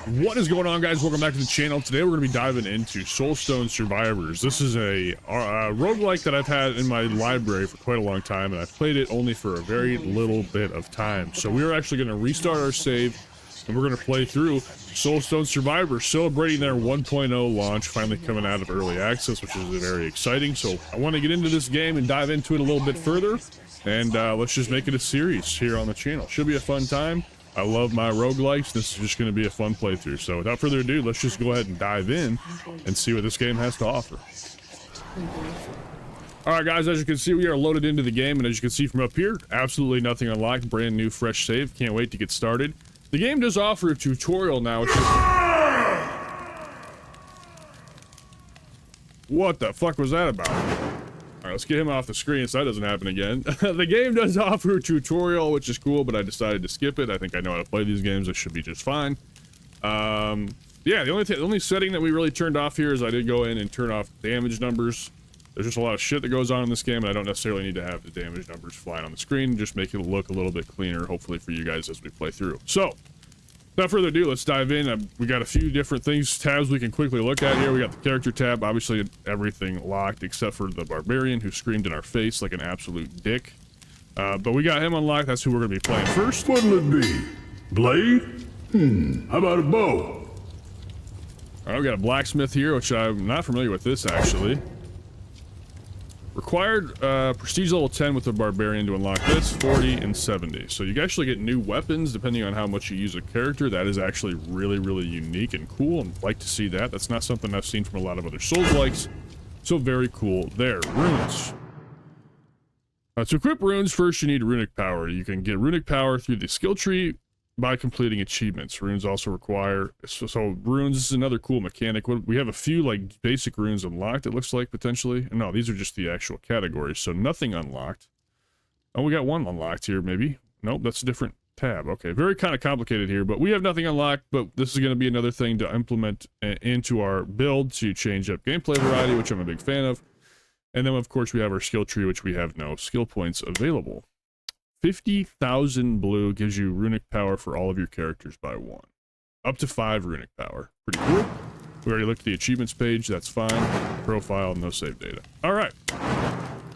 What is going on, guys? Welcome back to the channel. Today we're going to be diving into Soulstone Survivors. This is a roguelike that I've had in my library for quite a long time, and I've played it only for a very little bit of time. So we are actually going to restart our save, and we're going to play through Soulstone Survivors, celebrating their 1.0 launch, finally coming out of early access, which is very exciting. So I want to get into this game and dive into it a little bit further, and let's just make it a series here on the channel. Should be a fun time. I love my roguelikes. This is just going to be a fun playthrough. So without further ado, let's just go ahead and dive in and see what this game has to offer. Alright guys, as you can see, we are loaded into the game, and as you can see from up here, absolutely nothing unlocked, brand new fresh save. Can't wait to get started. The game does offer a tutorial now, which is... What the fuck was that about? Alright, let's get him off the screen so that doesn't happen again. The game does offer a tutorial, which is cool, but I decided to skip it. I think I know how to play these games. It should be just fine. Yeah, the only setting that we really turned off here is I did go in and turn off damage numbers. There's just a lot of shit that goes on in this game, and I don't necessarily need to have the damage numbers flying on the screen. Just make it look a little bit cleaner, hopefully for you guys as we play through. So, without further ado, let's dive in. We got a few different tabs we can quickly look at here. We got the character tab, obviously everything locked except for the barbarian who screamed in our face like an absolute dick. But we got him unlocked. That's who we're going to be playing first. What'll it be? Blade? How about a bow? Alright, we got a blacksmith here, which I'm not familiar with this actually. Required prestige level 10 with the barbarian to unlock this, 40 and 70. So you actually get new weapons depending on how much you use a character. That is actually really, really unique and cool, and like to see that. That's not something I've seen from a lot of other Souls-likes. So very cool there. Runes. To equip runes, first you need runic power. You can get runic power through the skill tree by completing achievements. Runes also require... So runes is another cool mechanic. We have a few, like, basic runes unlocked, it looks like, potentially. No, these are just the actual categories, so nothing unlocked. Oh, we got one unlocked here, maybe. Nope, that's a different tab. Okay, very kind of complicated here, but we have nothing unlocked, but this is going to be another thing to implement into our build to change up gameplay variety, which I'm a big fan of. And then, of course, we have our skill tree, which we have no skill points available. 50,000 blue gives you runic power for all of your characters by 1. Up to 5 runic power. Pretty cool. We already looked at the achievements page. That's fine. Profile, no save data. Alright.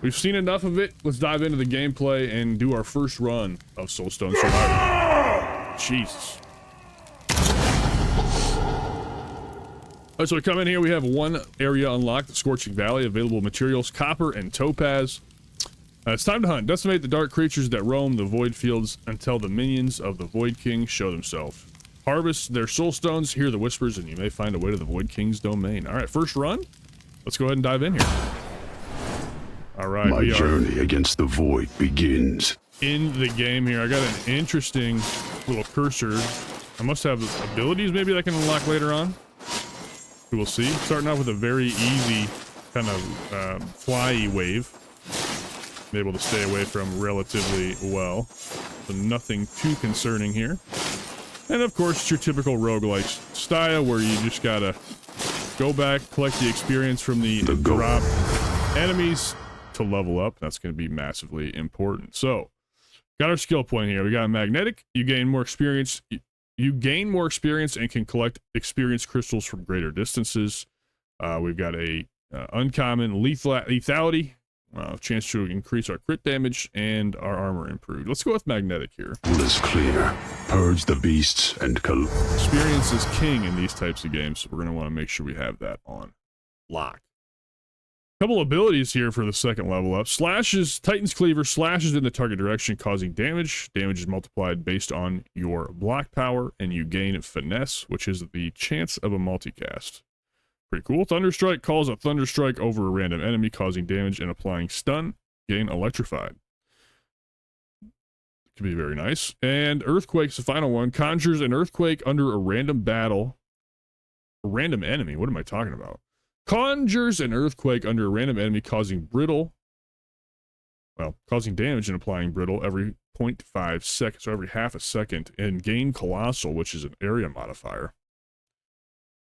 We've seen enough of it. Let's dive into the gameplay and do our first run of Soulstone Survivor. Jesus. Alright, so we come in here. We have one area unlocked, the Scorching Valley. Available materials, copper and topaz. It's time to hunt. Decimate the dark creatures that roam the void fields until the minions of the Void King show themselves. Harvest their soul stones, hear the whispers, and you may find a way to the Void King's domain. Alright, first run. Let's go ahead and dive in here. Alright, my journey against the void begins. In the game here. I got an interesting little cursor. I must have abilities maybe that I can unlock later on. We will see. Starting off with a very easy kind of fly-y wave. Be able to stay away from relatively well, so nothing too concerning here. And of course, it's your typical roguelike style where you just gotta go back, collect the experience from the drop enemies to level up. That's going to be massively important. So, got our skill point here. We got a magnetic. You gain more experience. You gain more experience and can collect experience crystals from greater distances. We've got a uncommon lethality. Chance to increase our crit damage and our armor improved. Let's go with magnetic here. All is clear. Purge the beasts and experience is king in these types of games, so we're going to want to make sure we have that on lock. Couple abilities here for the second level up. Slashes, Titan's Cleaver slashes in the target direction, causing damage. Damage is multiplied based on your block power, and you gain finesse, which is the chance of a multicast. Pretty cool. Thunderstrike calls a Thunderstrike over a random enemy, causing damage and applying stun. Gain electrified. Could be very nice. And Earthquake's the final one. Conjures an earthquake under a random battle. A random enemy? What am I talking about? Conjures an earthquake under a random enemy, causing damage and applying brittle every 0.5 seconds, so every half a second. And gain colossal, which is an area modifier.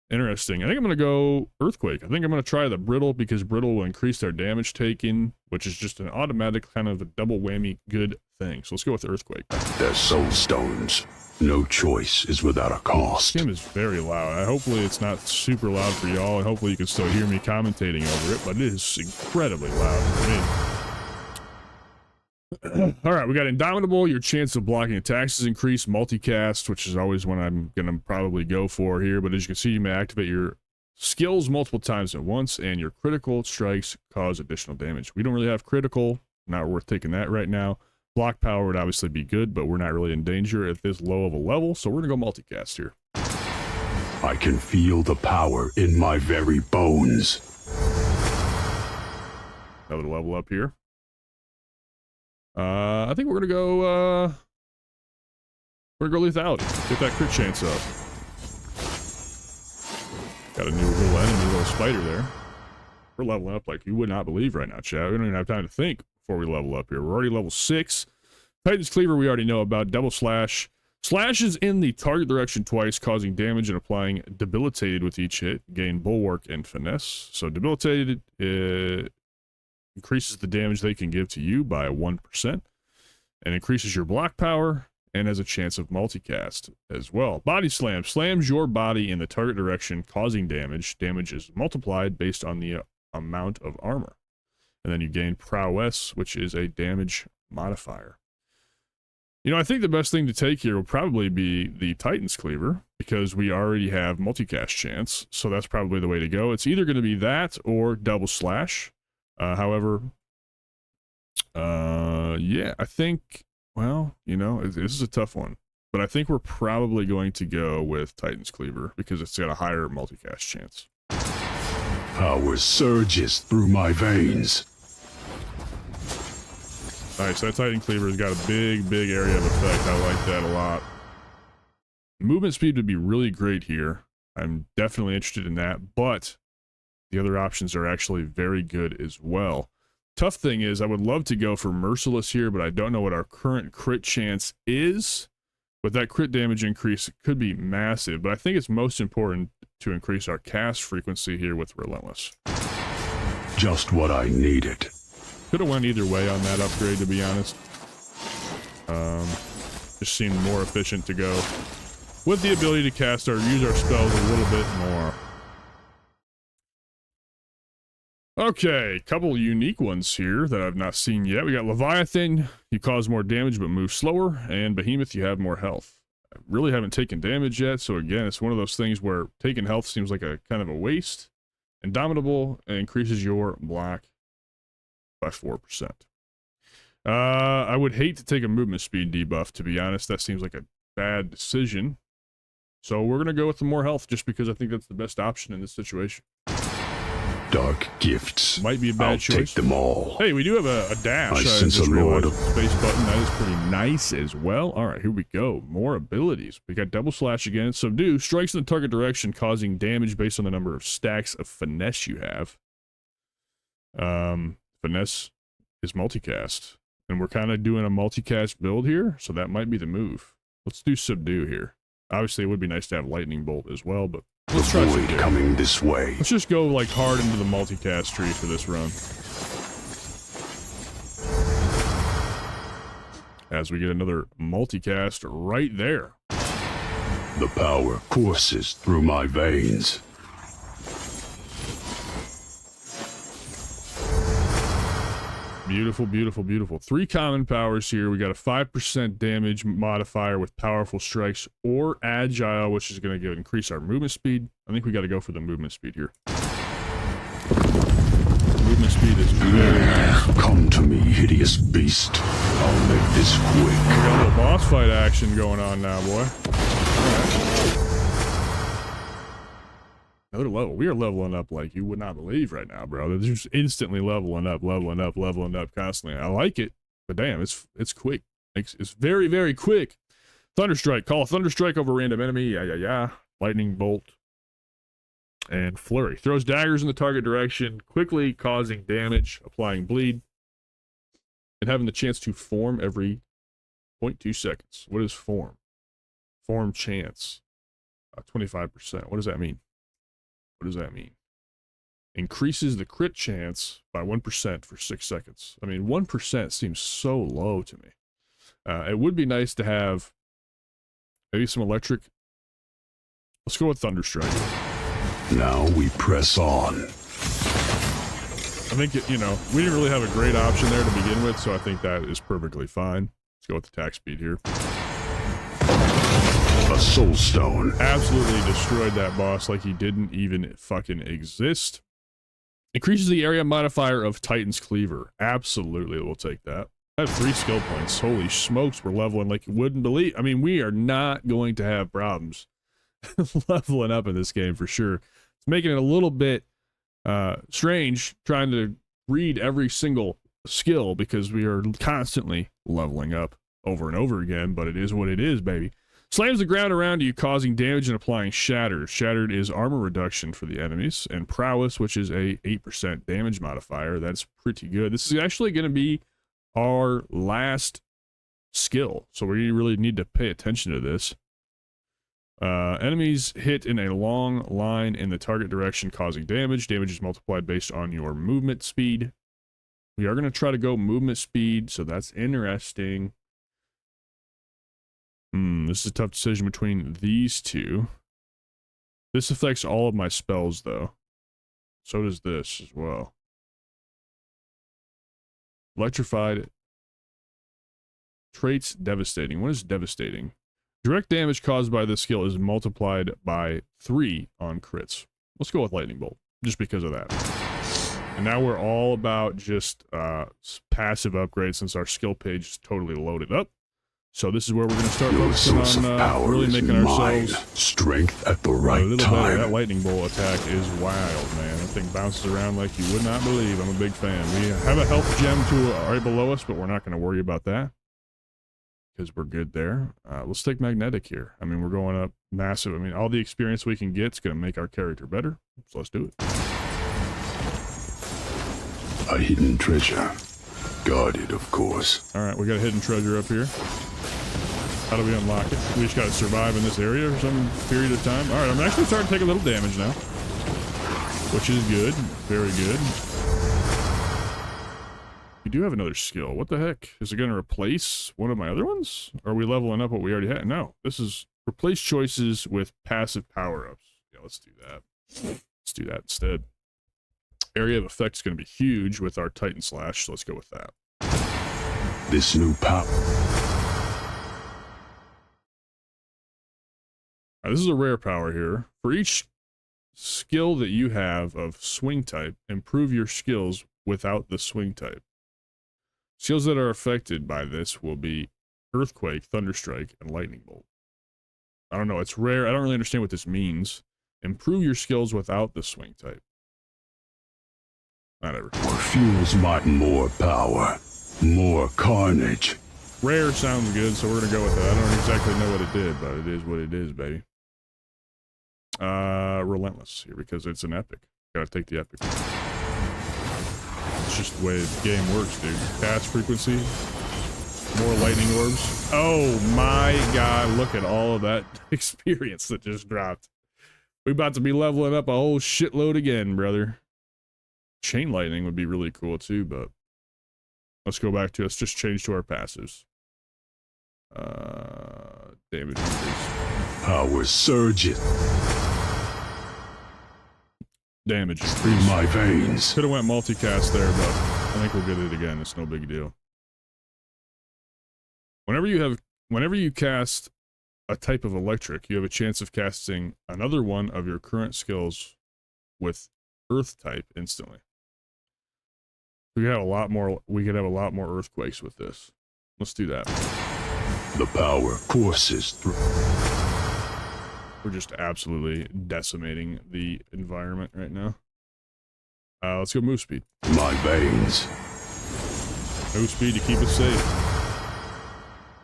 Interesting. I think I'm going to go Earthquake. I think I'm going to try the Brittle because Brittle will increase their damage taken, which is just an automatic kind of a double whammy good thing. So let's go with Earthquake. They're soul stones. No choice is without a cost. This game is very loud. Hopefully it's not super loud for y'all, and hopefully you can still hear me commentating over it, but it is incredibly loud for me. All right, we got Indomitable. Your chance of blocking attacks is increased. Multicast, which is always one I'm going to probably go for here, but as you can see, you may activate your skills multiple times at once, and your critical strikes cause additional damage. We don't really have critical. Not worth taking that right now. Block power would obviously be good, but we're not really in danger at this low of a level, so we're going to go multicast here. I can feel the power in my very bones. Another level up here. I think we're gonna go lethality. Get that crit chance up. Got a new little enemy, little spider there. We're leveling up like you would not believe right now, chat. We don't even have time to think before we level up here. We're already level 6. Titan's Cleaver we already know about. Double slash. Slashes in the target direction twice, causing damage and applying debilitated with each hit. Gain bulwark and finesse. So debilitated increases the damage they can give to you by 1%, and increases your block power, and has a chance of multicast as well. Body Slam slams your body in the target direction, causing damage. Damage is multiplied based on the amount of armor. And then you gain Prowess, which is a damage modifier. You know, I think the best thing to take here will probably be the Titan's Cleaver, because we already have multicast chance, so that's probably the way to go. It's either going to be that or Double Slash. However, yeah, I think, well, you know, this is a tough one, but I think we're probably going to go with Titan's Cleaver because it's got a higher multicast chance. Power surges through my veins. Nice, that Titan Cleaver has got a big area of effect. I like that a lot. Movement speed would be really great here. I'm definitely interested in that, but the other options are actually very good as well. Tough thing is, I would love to go for Merciless here, but I don't know what our current crit chance is. With that crit damage increase, it could be massive, but I think it's most important to increase our cast frequency here with Relentless. Just what I needed. Could have went either way on that upgrade, to be honest. Just seemed more efficient to go with the ability to cast use our spells a little bit more. Okay, couple unique ones here that I've not seen yet. We got Leviathan, you cause more damage but move slower, and Behemoth, you have more health. I really haven't taken damage yet, so again, it's one of those things where taking health seems like a kind of a waste. Indomitable increases your block by 4%. I would hate to take a movement speed debuff, to be honest. That seems like a bad decision. So we're going to go with the more health just because I think that's the best option in this situation. Dark gifts. Might be a bad choice. Take them all. Hey, we do have a dash. I sense a lord of space button. That is pretty nice as well. All right, here we go. More abilities. We got Double Slash again. Subdue strikes in the target direction, causing damage based on the number of stacks of finesse you have. Finesse is multicast, and we're kind of doing a multicast build here, so that might be the move. Let's do Subdue here. Obviously, it would be nice to have Lightning Bolt as well, but let's try Subdue. Coming this way. Let's just go like hard into the multicast tree for this run. As we get another multicast right there. The power courses through my veins. Beautiful, beautiful, beautiful. 3 common powers here. We got a 5% damage modifier with powerful strikes or agile, which is going to increase our movement speed. I think we got to go for the movement speed here. Movement speed is very nice. Come to me, hideous beast. I'll make this quick. We got a little boss fight action going on now, boy. Another level. We are leveling up like you would not believe right now, bro. They're just instantly leveling up constantly. I like it, but damn, it's quick. It's very, very quick. Thunderstrike. Call a Thunderstrike over random enemy. Yeah. Lightning Bolt. And Flurry. Throws daggers in the target direction, quickly causing damage, applying bleed, and having the chance to form every 0.2 seconds. What is form? Form chance. 25%. What does that mean? What does that mean? Increases the crit chance by 1% for 6 seconds. I mean, 1% seems so low to me. It would be nice to have Maybe some electric. Let's go with Thunderstrike. Now we press on. I think, you know, we didn't really have a great option there to begin with, so I think that is perfectly fine. Let's go with attack speed here. A Soulstone. Absolutely destroyed that boss like he didn't even fucking exist. Increases the area modifier of Titan's Cleaver. Absolutely, we'll take that. I have 3 skill points. Holy smokes, we're leveling like you wouldn't believe. I mean, we are not going to have problems leveling up in this game for sure. It's making it a little bit strange trying to read every single skill because we are constantly leveling up over and over again, but it is what it is, baby. Slams the ground around you, causing damage and applying Shattered. Shattered is armor reduction for the enemies, and Prowess, which is a 8% damage modifier. That's pretty good. This is actually going to be our last skill, so we really need to pay attention to this. Enemies hit in a long line in the target direction, causing damage. Damage is multiplied based on your movement speed. We are going to try to go movement speed, so that's interesting. This is a tough decision between these two. This affects all of my spells, though. So does this as well. Electrified. Traits devastating. What is devastating? Direct damage caused by this skill is multiplied by 3 on crits. Let's go with Lightning Bolt, just because of that. And now we're all about just passive upgrades since our skill page is totally loaded up. So this is where we're going to start focusing on really making ourselves strength at the right a little time. better. That Lightning Bolt attack is wild, man. That thing bounces around like you would not believe. I'm a big fan. We have a health gem to right below us, but we're not going to worry about that because we're good there. Let's take Magnetic here. I mean, we're going up massive. I mean, all the experience we can get is going to make our character better. So let's do it. A hidden treasure. Guarded, of course. All right, we got a hidden treasure up here. How do we unlock it? We just got to survive in this area for some period of time. All right, I'm actually starting to take a little damage now, which is good. Very good. We do have another skill. What the heck? Is it going to replace one of my other ones? Or are we leveling up what we already had? No, this is replace choices with passive power-ups. Yeah, let's do that. Let's do that instead. Area of effect is going to be huge with our Titan Slash, so let's go with that. This new power. This is a rare power here. For each skill that you have of swing type, improve your skills without the swing type. Skills that are affected by this will be Earthquake, Thunderstrike, and Lightning Bolt. I don't know, it's rare. I don't really understand what this means. Improve your skills without the swing type. Whatever. Fuels my more power, more carnage. Rare sounds good, so we're gonna go with that. I don't exactly know what it did, but it is what it is, baby. Relentless here because it's an epic. Gotta take the epic. It's just the way the game works, dude. Cast frequency, more lightning orbs. Oh my god, look at all of that experience that just dropped. We about to be leveling up a whole shitload again, brother. Chain lightning would be really cool too, but let's go back to, let's just change to our passives. Damage increase. Power surges Damage through increase. my veins. Could have went multicast there, but I think we'll get it again. It's no big deal. Whenever you cast a type of electric, you have a chance of casting another one of your current skills with earth type instantly. We could have a lot more earthquakes with this. Let's do that. The power courses through. We're just absolutely decimating the environment right now. Let's go move speed. My veins. Move speed to keep us safe.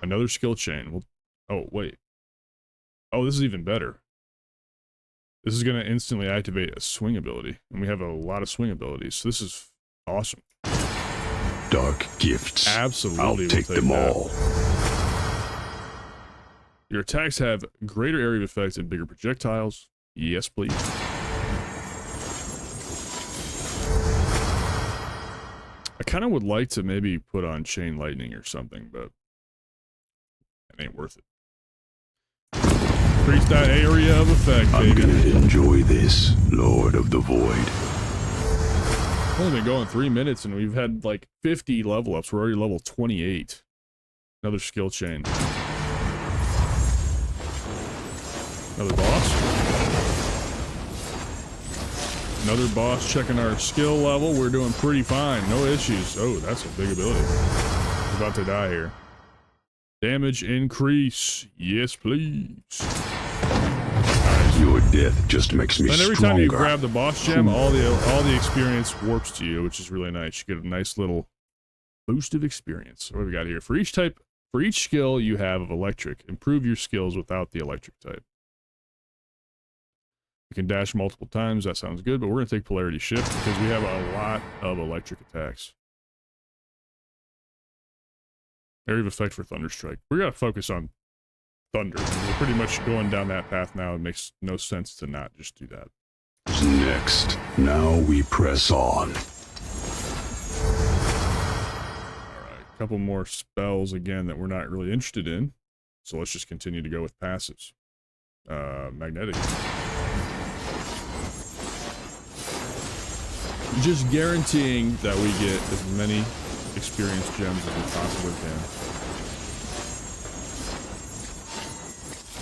Another skill chain. Oh, wait. Oh, this is even better. This is going to instantly activate a swing ability. And we have a lot of swing abilities. So this is awesome. Dark gifts. Absolutely. I'll take them all. Your attacks have greater area of effect and bigger projectiles. Yes, please. I kind of would like to maybe put on chain lightning or something, but it ain't worth it. Increase that area of effect, baby. I'm gonna enjoy this, Lord of the Void. Only been going 3 minutes and we've had like 50 level ups. We're already level 28. Another skill chain. Another boss. Another boss checking our skill level. We're doing pretty fine. No issues. Oh, that's a big ability. He's about to die here. Damage increase. Yes, please. Your death just makes me and every stronger. time you grab the boss gem, all the experience warps to you, which is really nice. You get a nice little boost of experience. What do we got here? For each skill you have of electric, improve your skills without the electric type. You can dash multiple times. That sounds good, but we're going to take polarity shift because we have a lot of electric attacks. Area of effect for Thunderstrike. We're going to focus on thunder. We're pretty much going down that path now. It makes no sense to not just do that. Next, now we press on. Alright, a couple more spells again that we're not really interested in. So let's just continue to go with passives. Magnetic. Just guaranteeing that we get as many experience gems as we possibly can.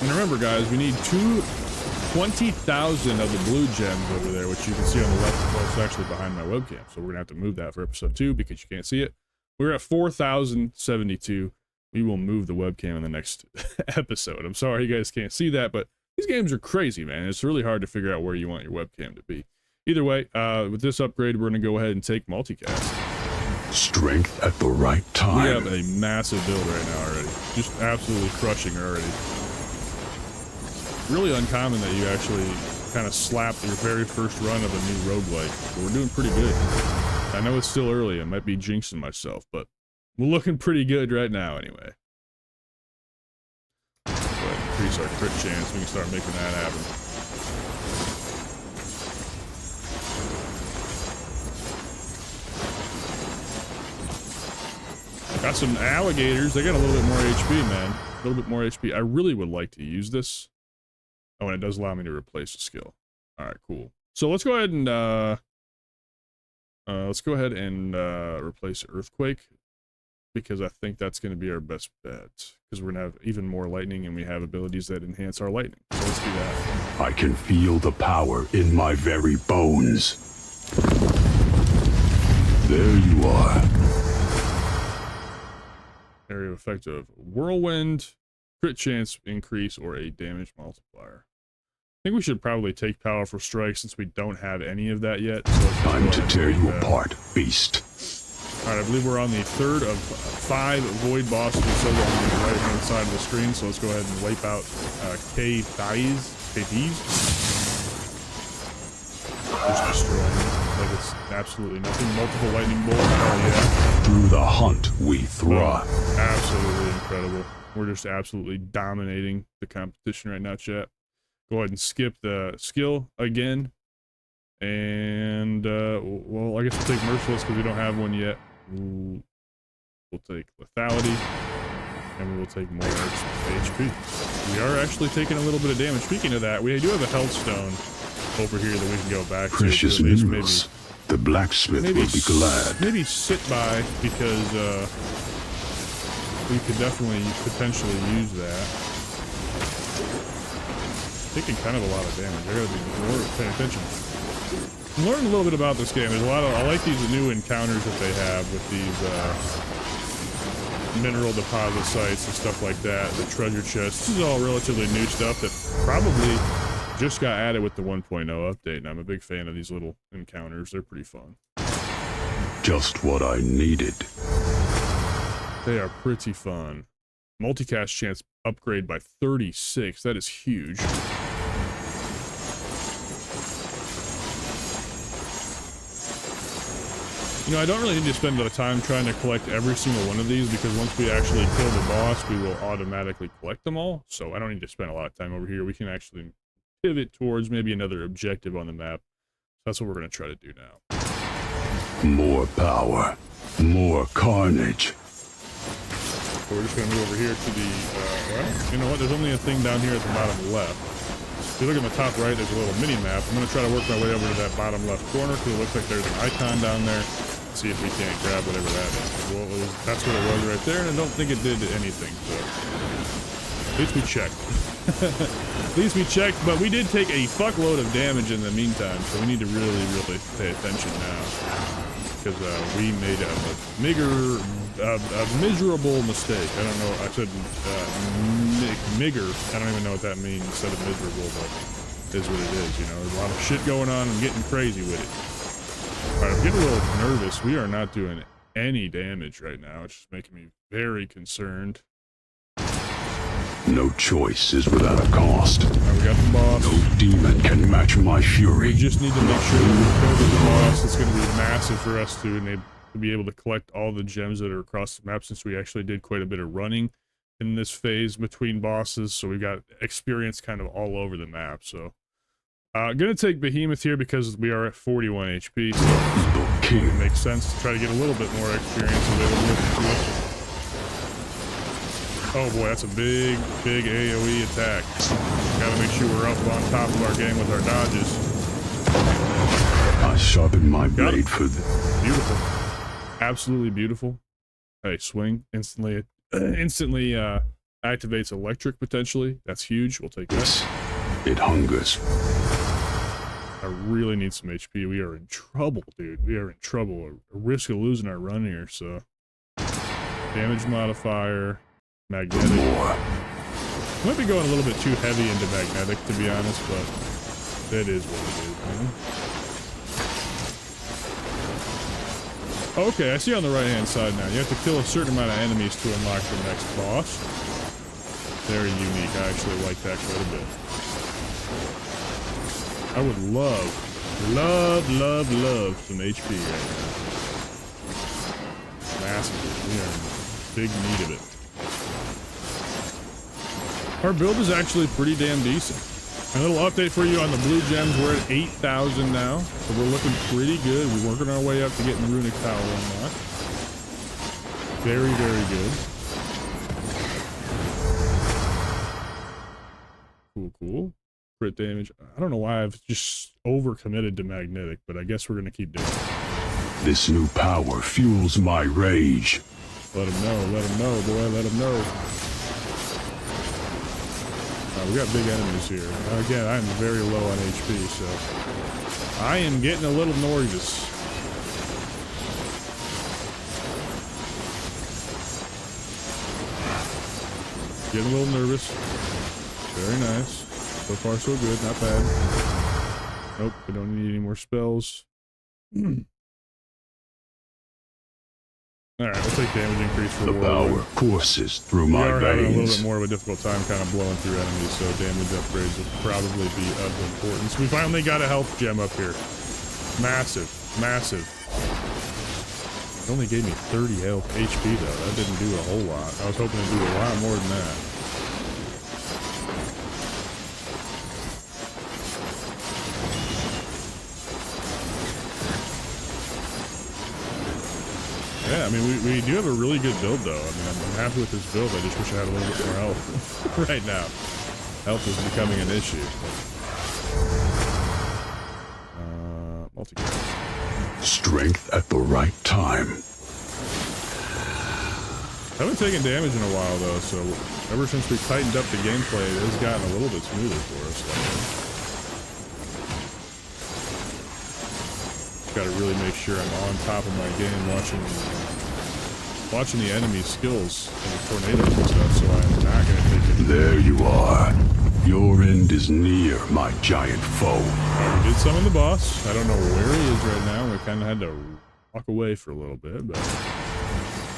And remember, guys, we need 20,000 of the blue gems over there, which you can see on the left. Well, it's actually behind my webcam, so we're gonna have to move that for episode 2 because you can't see it. We're at 4,072. We will move the webcam in the next episode. I'm sorry you guys can't see that, but these games are crazy, man. It's really hard to figure out where you want your webcam to be. Either way, with this upgrade, we're gonna go ahead and take multicast. Strength at the right time. We have a massive build right now already. Just absolutely crushing already. Really uncommon that you actually kind of slap your very first run of a new roguelike. But we're doing pretty good. I know it's still early. I might be jinxing myself, but we're looking pretty good right now anyway. Go ahead and increase our crit chance. We can start making that happen. Got some alligators. They got a little bit more HP, man. A little bit more HP. I really would like to use this. Oh, and it does allow me to replace a skill. All right, cool. So let's go ahead and replace Earthquake because I think that's going to be our best bet because we're going to have even more lightning and we have abilities that enhance our lightning. So let's do that. I can feel the power in my very bones. There you are. Area of effect of Whirlwind, crit chance increase, or a damage multiplier. I think we should probably take Powerful Strike since we don't have any of that yet. So time to tear you apart, beast. Alright, I believe we're on the 3rd of 5 void bosses we said on the right hand side of the screen, so let's go ahead and wipe out K-Thies. Just destroying it like it's absolutely nothing. Multiple lightning bolts, hell yeah. Through the hunt we thrive. Oh, absolutely incredible. We're just absolutely dominating the competition right now, chat. Go ahead and skip the skill again. And, well, I guess we'll take Merciless because we don't have one yet. We'll take Lethality. And we will take more HP. We are actually taking a little bit of damage. Speaking of that, we do have a health stone over here that we can go back Precious to. Precious minerals. The blacksmith will be glad. Maybe sit by because, we could definitely potentially use that. Taking kind of a lot of damage. I gotta be more paying attention. I'm learning a little bit about this game. There's a lot of, I like these new encounters that they have with these mineral deposit sites and stuff like that. The treasure chests. This is all relatively new stuff that probably just got added with the 1.0 update, and I'm a big fan of these little encounters. They're pretty fun. Just what I needed. They are pretty fun. Multicast chance upgrade by 36. That is huge. You know, I don't really need to spend a lot of time trying to collect every single one of these because once we actually kill the boss, we will automatically collect them all. So I don't need to spend a lot of time over here. We can actually pivot towards maybe another objective on the map. That's what we're going to try to do now. More power. More carnage. So we're just going to move over here to the Well, you know what? There's only a thing down here at the bottom left. If you look at the top right, there's a little mini map. I'm going to try to work my way over to that bottom left corner because it looks like there's an icon down there. See if we can't grab whatever that is. Well, that's what it was right there, and I don't think it did anything. So at least we checked. At least we checked, but we did take a fuckload of damage in the meantime, so we need to really, really pay attention now. Because we made a miserable mistake. I don't know. I said migger. I don't even know what that means instead of miserable, but it is what it is. You know, there's a lot of shit going on. I'm getting crazy with it. All right, I'm getting a little nervous. We are not doing any damage right now. It's just making me very concerned. No choice is without a cost. Right, we got the boss. No demon can match my fury. We just need to make sure that we kill the boss. It's going to be massive for us to be able to collect all the gems that are across the map, since we actually did quite a bit of running in this phase between bosses. So we've got experience kind of all over the map. So gonna take Behemoth here because we are at 41 HP. So it makes sense to try to get a little bit more experience available to us. Oh boy, that's a big, big AoE attack. Gotta make sure we're up on top of our game with our dodges. I sharpen my blade for the... Beautiful. Absolutely beautiful. Hey, swing. Instantly activates electric, potentially. That's huge. We'll take that. It hungers. I really need some HP. We are in trouble, dude. We are in trouble. A risk of losing our run here, so... Damage modifier... Magnetic. More. Might be going a little bit too heavy into magnetic, to be honest, but it is what it is, man. Okay, I see on the right-hand side now. You have to kill a certain amount of enemies to unlock the next boss. Very unique. I actually like that quite a bit. I would love some HP right now. Massively. We are in big need of it. Our build is actually pretty damn decent. A little update for you on the blue gems. We're at 8,000 now, so we're looking pretty good. We're working our way up to getting the runic power unlocked. Very, very good. Cool, cool. Crit damage. I don't know why I've just overcommitted to magnetic, but I guess we're gonna keep doing it. This new power fuels my rage. Let him know, boy, let him know. We got big enemies here. Again, I'm very low on HP, so I am getting a little nervous. Getting a little nervous. Very nice. So far, so good. Not bad. Nope, we don't need any more spells. Alright, we'll take damage increase for the power courses through my veins. We are having a little bit more of a difficult time kind of blowing through enemies, so damage upgrades will probably be of importance. We finally got a health gem up here. Massive, massive. It only gave me 30 health HP though. That didn't do a whole lot. I was hoping to do a lot more than that. Yeah, I mean, we do have a really good build, though. I mean, I'm happy with this build. I just wish I had a little bit more health right now. Health is becoming an issue. Multi-kill. Strength at the right time. I haven't taken damage in a while, though, so ever since we tightened up the gameplay, it has gotten a little bit smoother for us. Got to really make sure I'm on top of my game, watching the enemy skills and the tornadoes and stuff, so I'm not going to take it. There you are. Your end is near, my giant foe. We did summon the boss. I don't know where he is right now. We kind of had to walk away for a little bit, but...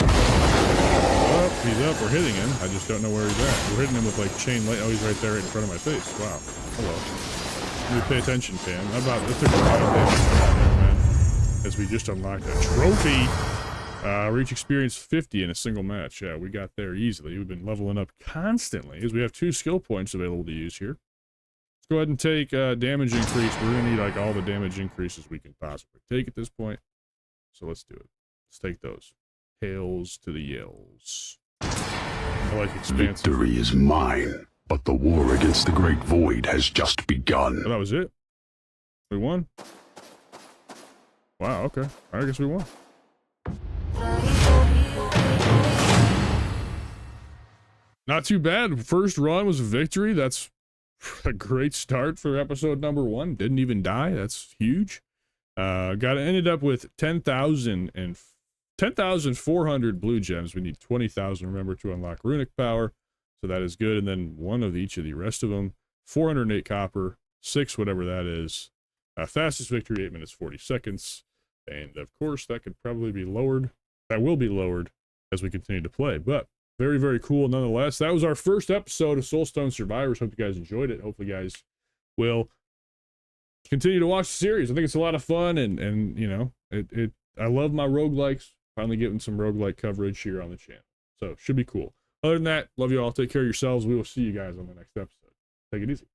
Oh, he's up. We're hitting him. I just don't know where he's at. We're hitting him with, like, chain light. Oh, he's right there in front of my face. Wow. Hello. You pay attention, fam. That took a lot of damage, man. As we just unlocked a trophy. Reach experience 50 in a single match. Yeah, we got there easily. We've been leveling up constantly as we have 2 skill points available to use here. Let's go ahead and take damage increase. We're going to need like all the damage increases we can possibly take at this point. So let's do it. Let's take those. Hails to the yells. I like expansive. Victory is mine, but the war against the Great Void has just begun. Oh, that was it? We won? Wow, okay. I guess we won. Not too bad. First run was a victory. That's a great start for episode number 1. Didn't even die. That's huge. Ended up with 10,400 blue gems. We need 20,000, remember, to unlock runic power. So that is good. And then 1 of each of the rest of them. 408 copper, 6, whatever that is. Fastest victory, 8 minutes, 40 seconds. And of course, that could probably be lowered. That will be lowered as we continue to play. But very, very cool nonetheless. That was our first episode of Soulstone Survivors. Hope you guys enjoyed it. Hopefully you guys will continue to watch the series. I think it's a lot of fun, and you know, I love my roguelikes. Finally getting some roguelike coverage here on the channel. So should be cool. Other than that, love you all. Take care of yourselves. We will see you guys on the next episode. Take it easy.